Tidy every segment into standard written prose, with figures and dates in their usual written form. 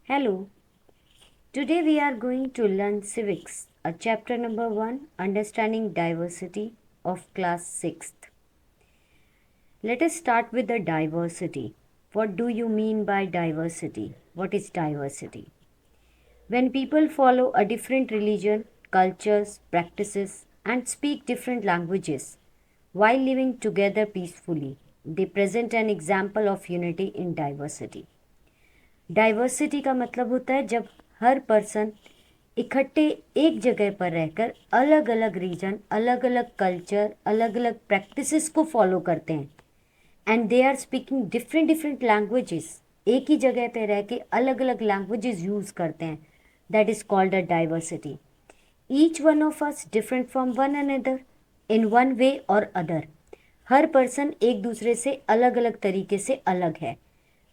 Hello, today we are going to learn civics, a chapter number 1, Understanding Diversity of class 6th. Let us start with the diversity. What do you mean by diversity? What is diversity? When people follow a different religion, cultures, practices, and speak different languages while living together peacefully, they present an example of unity in diversity. Diversity का मतलब होता है जब हर person इकट्ठे एक जगह पर रहकर अलग अलग रीजन, अलग अलग कल्चर, अलग अलग प्रैक्टिसेस को फॉलो करते हैं and they are speaking different different languages. एक ही जगह पे रह के अलग अलग लैंग्वेजेस यूज़ करते हैं। That is called a diversity. Each one of us different from one another in one way और अदर। हर पर्सन एक दूसरे से अलग अलग तरीके से अलग है।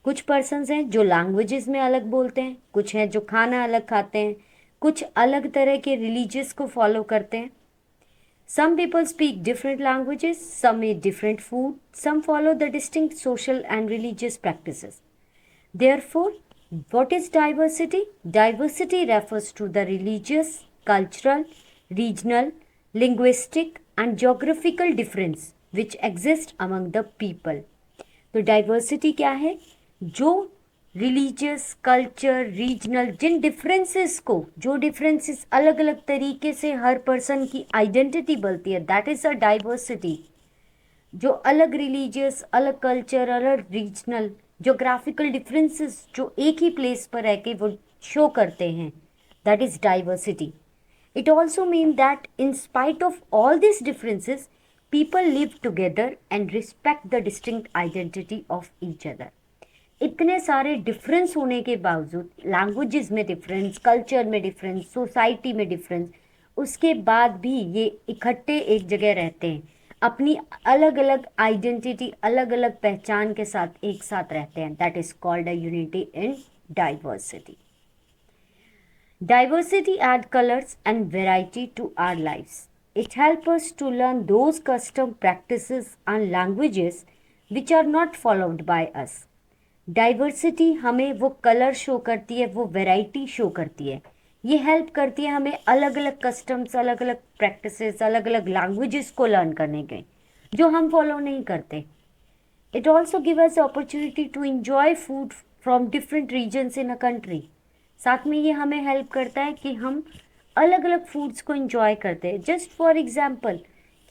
कुछ पर्सन्स हैं जो लैंग्वेजेस में अलग बोलते हैं, कुछ हैं जो खाना अलग खाते हैं, कुछ अलग तरह के रिलीजियस को फॉलो करते हैं। Some people speak different languages, some eat different food, some follow the distinct social and religious practices. Therefore, what is diversity? Diversity refers to the religious, cultural, regional, linguistic, and geographical difference which exist among the people. तो diversity क्या है? जो religious, culture, regional, जिन differences को, जो differences अलग अलग तरीके से हर पर्सन की आइडेंटिटी बनती है, दैट इज अ डाइवर्सिटी। जो अलग रिलीजियस, अलग कल्चर, अलग रीजनल, जोग्राफिकल डिफरेंसेस जो एक ही प्लेस पर रह के वो शो करते हैं, that is diversity. It also means that in spite of all these differences, people live together and respect the distinct identity of each other. इतने सारे डिफरेंस होने के बावजूद, लैंग्वेजेस में डिफरेंस, कल्चर में डिफरेंस, सोसाइटी में डिफरेंस, उसके बाद भी ये इकट्ठे एक जगह रहते हैं, अपनी अलग अलग आइडेंटिटी, अलग अलग पहचान के साथ एक साथ रहते हैं। That is called a unity in diversity. Diversity adds colors and variety to our lives. It helps us to learn those custom practices and languages which are not followed by us. Diversity हमें वो colour show करती है, वो variety show करती है। ये help करती है हमें अलग अलग कस्टम्स, अलग अलग प्रैक्टिसेस, अलग अलग लैंग्वेजेस को लर्न करने के, जो हम फॉलो नहीं करते। It also give us opportunity to enjoy food from different regions in a country. साथ में ये हमें हेल्प करता है कि हम अलग अलग फूड्स को इंजॉय करते हैं। जस्ट फॉर एग्जांपल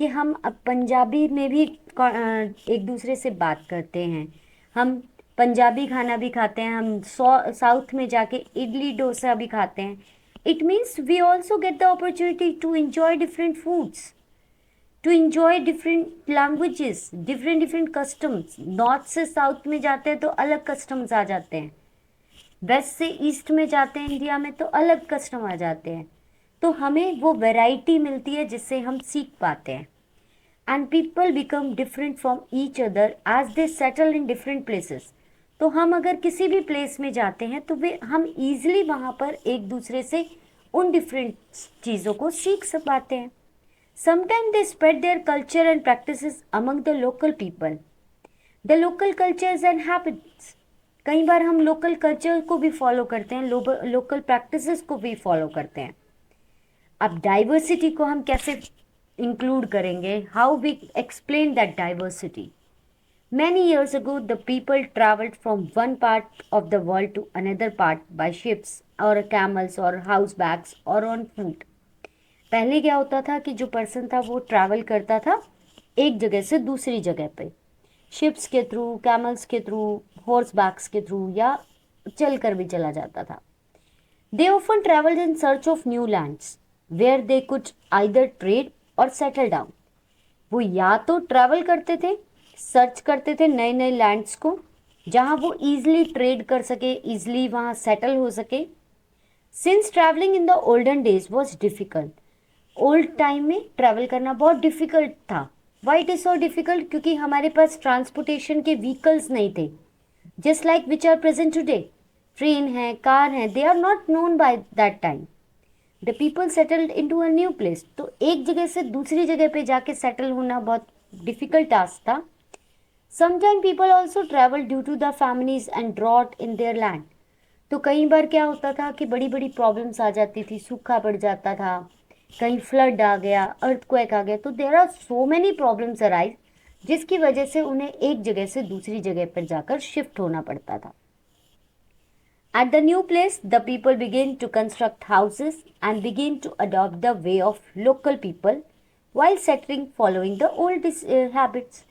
कि हम अब पंजाबी में भी एक दूसरे से बात करते हैं, हम पंजाबी खाना भी खाते हैं, हम साउथ में जाके इडली डोसा भी खाते हैं। It means we also get the opportunity to enjoy different foods, to enjoy different languages, different different customs. North से साउथ में जाते हैं तो अलग कस्टम्स आ जाते हैं, वेस्ट से ईस्ट में जाते हैं इंडिया में तो अलग कस्टम आ जाते हैं। तो हमें वो वैरायटी मिलती है जिससे हम सीख पाते हैं। And people become different from each other as they settle in different places. तो हम अगर किसी भी प्लेस में जाते हैं तो वे हम ईजिली वहाँ पर एक दूसरे से उन डिफरेंट चीज़ों को सीख सब पाते हैं। Sometime they spread their culture and practices among the local people, the local cultures and habits. कई बार हम लोकल कल्चर को भी फॉलो करते हैं, लोकल प्रैक्टिसेस को भी फॉलो करते हैं। अब डाइवर्सिटी को हम कैसे इंक्लूड करेंगे? How we explain that diversity? Many years ago the people travelled from one part of the world to another part by ships और कैमल्स और हाउस बैग्स और ऑन फूट। पहले क्या होता था कि जो पर्सन था वो ट्रैवल करता था एक जगह से दूसरी जगह पे, शिप्स के थ्रू, कैमल्स के थ्रू, हॉर्स बैक्स के थ्रू, या चल कर भी चला जाता था। They often travelled in search of new lands where they could either trade और सेटल डाउन। वो या तो ट्रैवल करते थे, सर्च करते थे नए नए लैंड्स को जहाँ वो ईजिली ट्रेड कर सके, ईजिली वहाँ सेटल हो सके। Since travelling in the olden days was difficult, old time में ट्रैवल करना बहुत डिफिकल्ट था। Why it is so difficult? क्योंकि हमारे पास ट्रांसपोर्टेशन के व्हीकल्स नहीं थे, just like which are present today. Train है, कार है, they are not known by that time. The people settled into a new place. तो एक जगह से दूसरी जगह पे जाके सेटल होना बहुत डिफिकल्ट टास्क था। Sometime people also travel due to the families and drought in their land. तो कई बार क्या होता था कि बड़ी बड़ी प्रॉब्लम्स आ जाती थी, सूखा पड़ जाता था, कहीं फ्लड आ गया, अर्थक्वेक आ गया, तो there are so many problems arise, जिसकी वजह से उन्हें एक जगह से दूसरी जगह पर जाकर शिफ्ट होना पड़ता था। At the new place, the people begin to construct houses and begin to adopt the way of local people while settling following the old habits.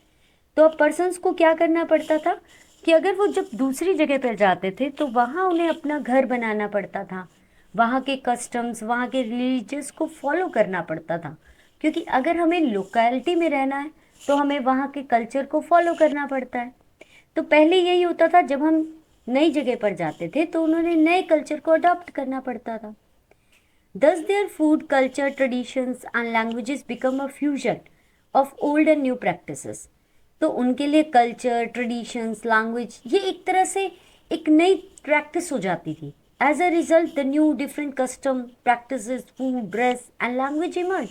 तो अब पर्सन्स को क्या करना पड़ता था कि अगर वो जब दूसरी जगह पर जाते थे तो वहाँ उन्हें अपना घर बनाना पड़ता था, वहाँ के कस्टम्स, वहाँ के रिलीजियस को फॉलो करना पड़ता था, क्योंकि अगर हमें लोकेलिटी में रहना है तो हमें वहाँ के कल्चर को फॉलो करना पड़ता है। तो पहले यही होता था, जब हम नई जगह पर जाते थे तो उन्होंने नए कल्चर को अडॉप्ट करना पड़ता था। Thus their food, culture, traditions and languages become a fusion of old and new practices. तो उनके लिए कल्चर, ट्रेडिशंस, लैंग्वेज ये एक तरह से एक नई प्रैक्टिस हो जाती थी। As a result the new different custom, practices, food, dress and language emerge.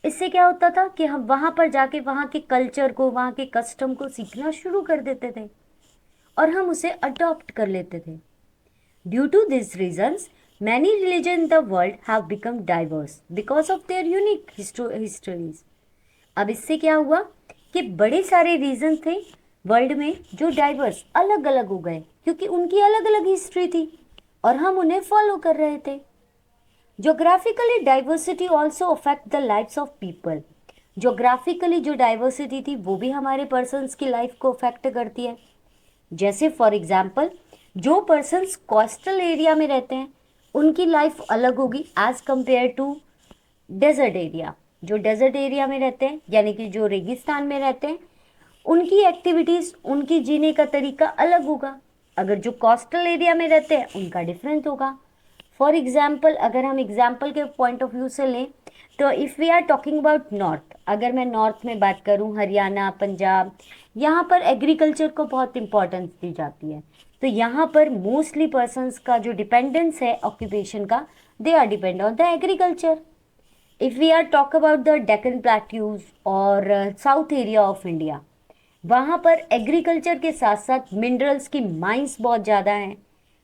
इससे क्या होता था कि हम वहाँ पर जाके वहाँ के कल्चर को, वहाँ के कस्टम को सीखना शुरू कर देते थे और हम उसे अडॉप्ट कर लेते थे। Due to this reasons many religion in the world have become diverse because of their unique histories. अब इससे क्या हुआ कि बड़े सारे रीजन थे वर्ल्ड में जो डाइवर्स, अलग अलग हो गए, क्योंकि उनकी अलग अलग हिस्ट्री थी और हम उन्हें फॉलो कर रहे थे। Geographically diversity also affect the lifes of people. Geographically जो डाइवर्सिटी थी वो भी हमारे पर्सन्स की लाइफ को अफेक्ट करती है। जैसे फॉर एग्जाम्पल, जो पर्सन्स कोस्टल एरिया में रहते हैं उनकी लाइफ अलग होगी as compare to desert area. जो डेजर्ट एरिया में रहते हैं यानी कि जो रेगिस्तान में रहते हैं, उनकी एक्टिविटीज़, उनकी जीने का तरीका अलग होगा। अगर जो कोस्टल एरिया में रहते हैं उनका डिफरेंट होगा। फॉर एग्जाम्पल, अगर हम एग्जाम्पल के पॉइंट ऑफ व्यू से लें तो if we are talking about north, अगर मैं नॉर्थ में बात करूं, हरियाणा, पंजाब, यहाँ पर एग्रीकल्चर को बहुत इंपॉर्टेंस दी जाती है। तो यहाँ पर मोस्टली पर्सन्स का जो डिपेंडेंस है ऑक्यूपेशन का, they are depend on the agriculture. If we are talk about the Deccan plateaus और साउथ एरिया ऑफ इंडिया, वहाँ पर एग्रीकल्चर के साथ साथ मिनरल्स की माइंस बहुत ज़्यादा हैं,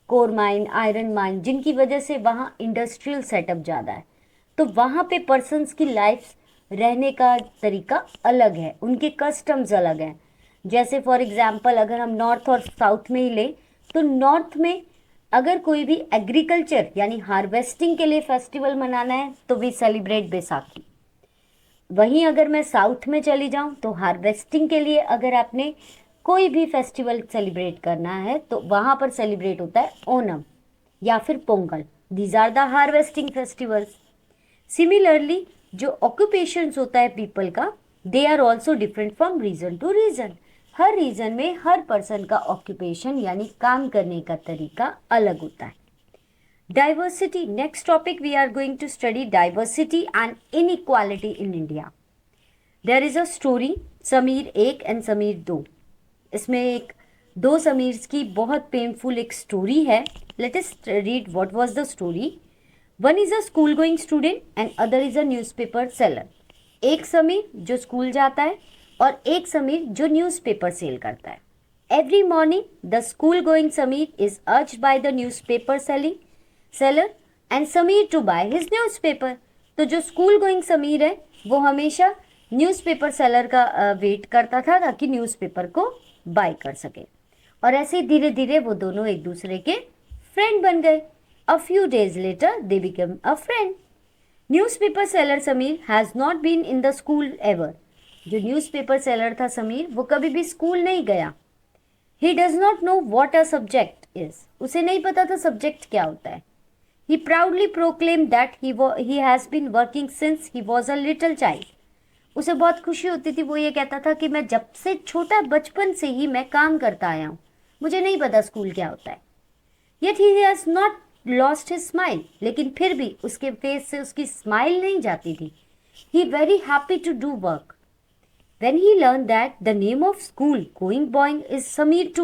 कोर माइन, आयरन माइन, जिनकी वजह से वहाँ इंडस्ट्रियल सेटअप ज़्यादा है। तो वहाँ पे पर्सन्स की लाइफ, रहने का तरीका अलग है, उनके कस्टम्स अलग हैं। जैसे फॉर एग्जांपल अगर हम नॉर्थ और साउथ में ही लें तो नॉर्थ में अगर कोई भी एग्रीकल्चर यानी हार्वेस्टिंग के लिए फेस्टिवल मनाना है तो वी सेलिब्रेट बैसाखी। वहीं अगर मैं साउथ में चली जाऊं तो हार्वेस्टिंग के लिए अगर आपने कोई भी फेस्टिवल सेलिब्रेट करना है तो वहाँ पर सेलिब्रेट होता है ओनम या फिर Pongal. These are the harvesting festivals. Similarly जो ऑक्यूपेशंस होता है पीपल का, they are also different from region to region. हर रीजन में हर पर्सन का ऑक्यूपेशन यानी काम करने का तरीका अलग होता है। Diversity, next topic we are going to study diversity and inequality in India. There is a story, Sameer 1 and Sameer 2। इसमें एक दो समीर्स की बहुत पेनफुल एक स्टोरी है। Let us read what was the story. One is a school going student and other is a newspaper seller. एक समीर जो school जाता है और एक समीर जो न्यूज़पेपर सेल करता है। Every morning the school going Sameer is urged by the newspaper seller and Sameer to buy his newspaper. तो जो स्कूल गोइंग समीर है वो हमेशा न्यूज़पेपर सेलर का वेट करता था ताकि न्यूज़पेपर को बाय कर सके। और ऐसे धीरे धीरे वो दोनों एक दूसरे के फ्रेंड बन गए। A few days later they become a friend. Newspaper seller Sameer has not been in the school ever. जो न्यूज़पेपर सेलर था समीर, वो कभी भी स्कूल नहीं गया। He does not know what a subject is. उसे नहीं पता था सब्जेक्ट क्या होता है। He proudly proclaim that he has been working since he was a little child. उसे बहुत खुशी होती थी, वो ये कहता था कि मैं जब से छोटा, बचपन से ही मैं काम करता आया हूँ, मुझे नहीं पता स्कूल क्या होता है। Yet he has not lost his smile. लेकिन फिर भी उसके फेस से उसकी स्माइल नहीं जाती थी। He very happy to do work. When he learned that the name of school going boy is Sameer 2,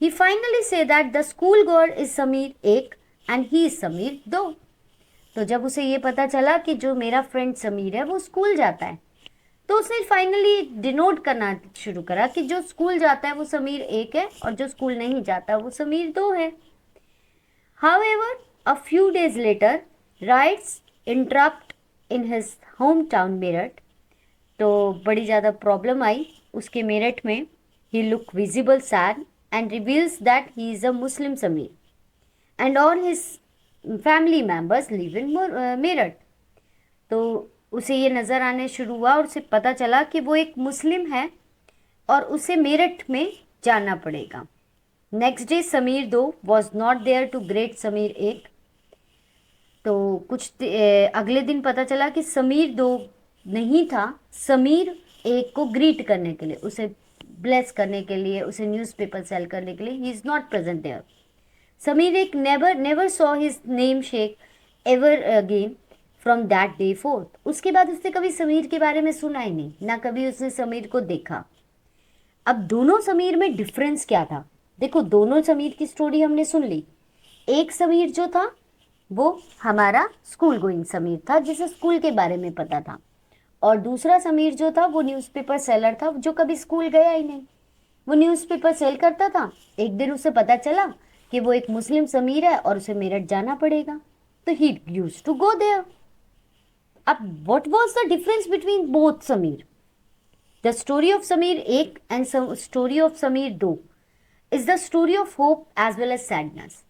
he finally said that the school goer is Sameer 1 and he is Sameer 2. तो जब उसे ये पता चला कि जो मेरा friend Sameer है वो स्कूल जाता है, तो उसने फाइनली डिनोट करना शुरू करा कि जो स्कूल जाता है वो समीर 1 है और जो स्कूल नहीं जाता वो समीर 2 है। However, a few days later, riots erupt in his hometown Meerut. तो बड़ी ज़्यादा प्रॉब्लम आई उसके मेरठ में. He looked visible sad and reveals that he is a Muslim Samir and all his family members live in Meerut. तो उसे ये नज़र आने शुरू हुआ और उसे पता चला कि वो एक मुस्लिम है और उसे मेरठ में जाना पड़ेगा. नेक्स्ट डे समीर दो was not there to greet Sameer एक. तो अगले दिन पता चला कि समीर दो नहीं था समीर एक को ग्रीट करने के लिए, उसे ब्लेस करने के लिए, उसे न्यूज़पेपर सेल करने के लिए. He is not present there. Sameer एक never saw his namesake ever again from that day forth. उसके बाद उसने कभी समीर के बारे में सुना ही नहीं, ना कभी उसने समीर को देखा. अब दोनों समीर में डिफरेंस क्या था? देखो, दोनों समीर की स्टोरी हमने सुन ली. एक समीर जो था वो हमारा स्कूल गोइंग समीर था जिसे स्कूल के बारे में पता था, और दूसरा समीर जो था वो न्यूज़पेपर सेलर था जो कभी स्कूल गया ही नहीं. वो न्यूज़पेपर सेल करता था. एक दिन उसे पता चला कि वो एक मुस्लिम समीर है और उसे मेरठ जाना पड़ेगा, तो he used to go there. अब what was the difference between both Sameer? The story of Sameer एक एंड स्टोरी ऑफ समीर दो is the story of hope as well as sadness.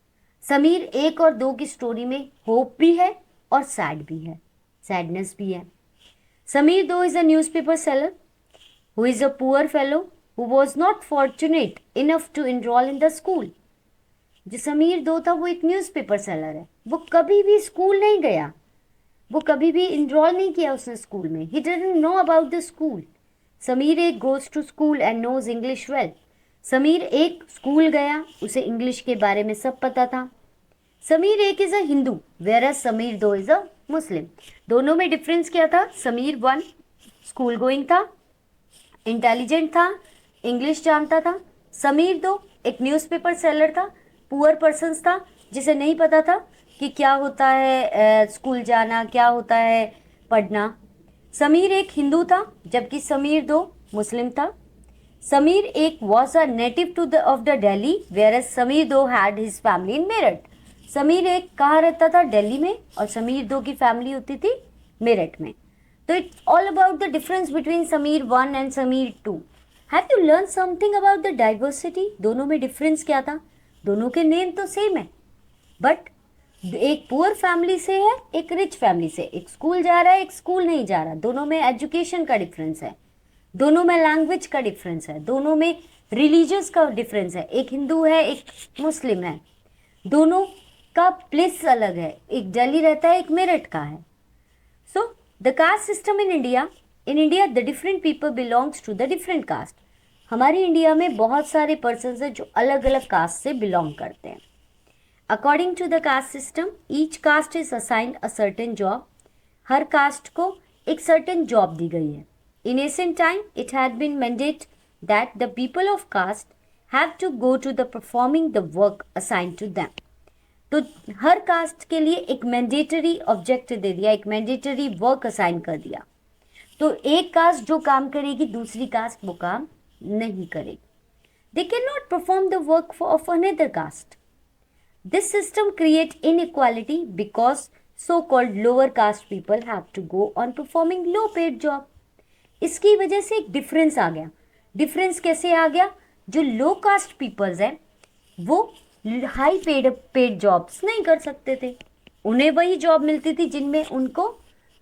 Sameer एक और दो की स्टोरी में होप भी है और सैड भी है, सैडनेस भी है. समीर दो is a newspaper seller who is a poor fellow who was not fortunate enough to enrol in the school. जो समीर दो था वो एक न्यूज़पेपर सेलर है, वो कभी भी स्कूल नहीं गया, वो कभी भी इनरोल नहीं किया उसने स्कूल में. He didn't know about the school. Sameer एक goes to school and knows English well. Sameer एक स्कूल गया, उसे इंग्लिश के बारे में सब पता था. समीर एक is a Hindu whereas Sameer दो इज़ अ मुस्लिम. दोनों में डिफरेंस क्या था? समीर वन स्कूल गोइंग था, इंटेलिजेंट था, इंग्लिश जानता था. समीर दो एक न्यूज़पेपर सेलर था, पुअर पर्सन्स था जिसे नहीं पता था कि क्या होता है स्कूल जाना, क्या होता है पढ़ना. समीर एक हिंदू था जबकि समीर दो मुस्लिम था. समीर एक was a native to the of the Delhi whereas Sameer though had his family in Meerut. Sameer एक कहाँ रहता था? दिल्ली में, और समीर दो की फैमिली होती थी मेरठ में. तो it's all about the difference between Sameer one and Sameer two. Have you learn something about the diversity? दोनों में डिफरेंस क्या था? दोनों के नेम तो सेम है, बट एक पुअर फैमिली से है, एक रिच फैमिली से. एक स्कूल जा रहा है, एक स्कूल नहीं जा रहा. दोनों में एजुकेशन का डिफरेंस है, दोनों में लैंग्वेज का डिफरेंस है, दोनों में रिलीजियस का डिफरेंस है. एक हिंदू है, एक मुस्लिम है. दोनों का प्लेस अलग है, एक दिल्ली रहता है, एक मेरठ का है. So the caste system in India the different people belongs to the different caste. हमारे इंडिया में बहुत सारे पर्सन हैं जो अलग अलग कास्ट से बिलोंग करते हैं. According to the caste system each caste is assigned a certain job. हर कास्ट को एक सर्टेन जॉब दी गई है. In ancient time, it had been mandated that the people of caste have to go to the performing the work assigned to them. तो हर cast के लिए एक mandatory object they दिया, एक मैंडेटरी वर्क असाइन कर दिया. तो एक कास्ट जो काम करेगी दूसरी कास्ट वो काम नहीं करेगी. They can not perform the work of another caste. This system create inequality because so called lower caste people have to go on performing low paid job. इसकी वजह से एक डिफरेंस आ गया. डिफरेंस कैसे आ गया? जो लो कास्ट पीपल्स हैं वो हाई पेड जॉब्स नहीं कर सकते थे. उन्हें वही जॉब मिलती थी जिनमें उनको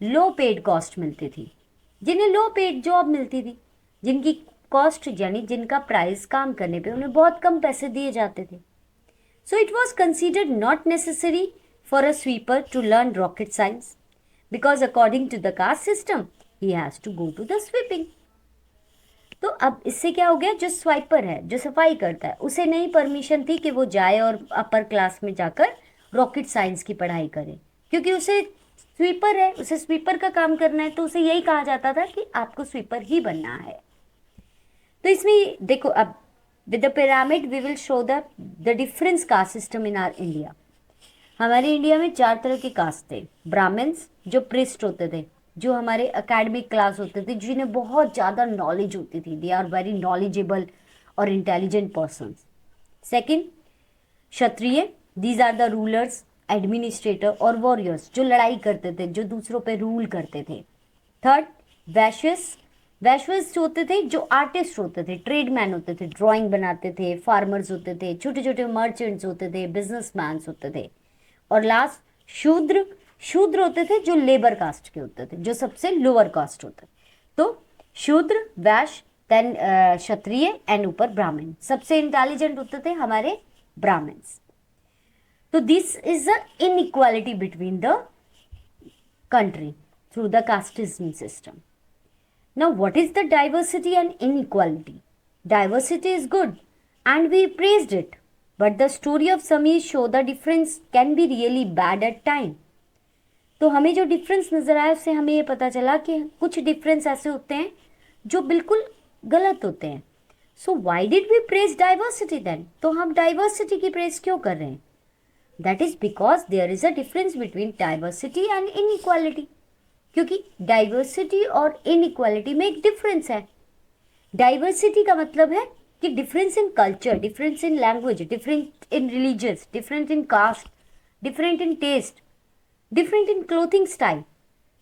लो पेड कॉस्ट मिलती थी. जिन्हें लो पेड जॉब मिलती थी, जिनकी कॉस्ट यानी जिनका प्राइस काम करने पे उन्हें बहुत कम पैसे दिए जाते थे. So it was considered not necessary for a sweeper to learn rocket science because according to the caste system he has to go to the sweeping. तो अब इससे क्या हो गया? जो स्वाइपर है, जो सफाई करता है, उसे नहीं परमिशन थी कि वो जाए और अपर क्लास में जाकर रॉकेट साइंस की पढ़ाई करे, क्योंकि उसे स्वीपर है, उसे स्वीपर का काम करना है. तो उसे यही कहा जाता था कि आपको स्वीपर ही बनना है. तो इसमें देखो, अब with the pyramid we will show the difference caste system in our India. हमारे इंडिया में 4 तरह के कास्ट थे. ब्राह्मण्स जो प्रिस्ट होते थे, जो हमारे एकेडमिक क्लास होते थे, जिन्हें बहुत ज़्यादा नॉलेज होती थी. दे आर वेरी नॉलेजेबल और intelligent persons. Second, Kshatriya these are the rulers, administrator और वॉरियर्स, जो लड़ाई करते थे, जो दूसरों पे रूल करते थे। थर्ड, वैश्यस, वैश्यस होते थे जो आर्टिस्ट होते थे, ट्रेडमैन होते थे, ड्राइंग बनाते थे, फार्मर्स होते थे, छोटे छोटे मर्चेंट्स होते थे, बिजनेसमैन होते थे। और लास्ट, शूद्र, शूद्र होते थे जो लेबर कास्ट के होते थे, जो सबसे लोअर कास्ट होते थे। तो शूद्र, वैश्य, देन क्षत्रिय एंड ऊपर ब्राह्मण। सबसे इंटेलिजेंट होते थे हमारे ब्राह्मण्स। तो this is the inequality between the country through the casteism system. Now, what is the diversity and inequality? Diversity is good and we praised it, but the story of Samir show the difference can be really bad at time. तो हमें जो difference नज़र आया उससे हमें ये पता चला कि कुछ डिफरेंस ऐसे होते हैं जो बिल्कुल गलत होते हैं। So why did we praise diversity then? तो हम डाइवर्सिटी की प्रेज क्यों कर रहे हैं? That is because there is a difference between diversity and inequality. क्योंकि डाइवर्सिटी और इनइक्वालिटी में एक डिफरेंस है। डाइवर्सिटी का मतलब है कि difference in culture, difference in language, different in religious, different in caste, different in taste, different in clothing style,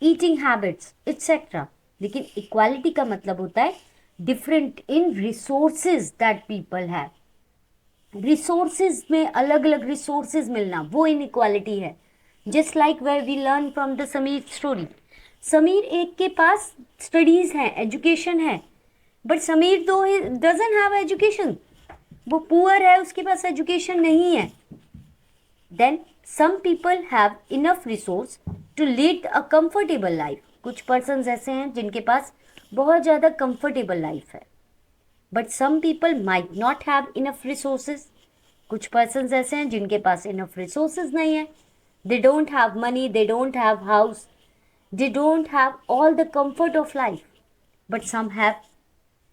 eating habits etcetera. लेकिन इक्वालिटी का मतलब होता है different in resources that people have. Resources में अलग अलग रिसोर्सेज मिलना, वो इनइक्वालिटी है। Just like where we learn from the Sameer story. Sameer एक के पास स्टडीज हैं, एजुकेशन है, बट समीर दो डजंट हैव एजुकेशन, वो पुअर है, उसके पास एजुकेशन नहीं है। Then some people have enough resource to lead a comfortable life. कुछ पर्सन्स ऐसे हैं जिनके पास बहुत ज़्यादा कंफर्टेबल लाइफ है, but some people might not have enough resources. कुछ पर्सन्स ऐसे हैं जिनके पास इनफ रिसोर्सेज नहीं है। They don't have money, they don't have house, they don't have all the comfort of life, but some have।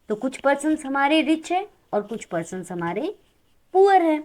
तो कुछ पर्सन्स हमारे रिच हैं और कुछ पर्सन्स हमारे पुअर हैं।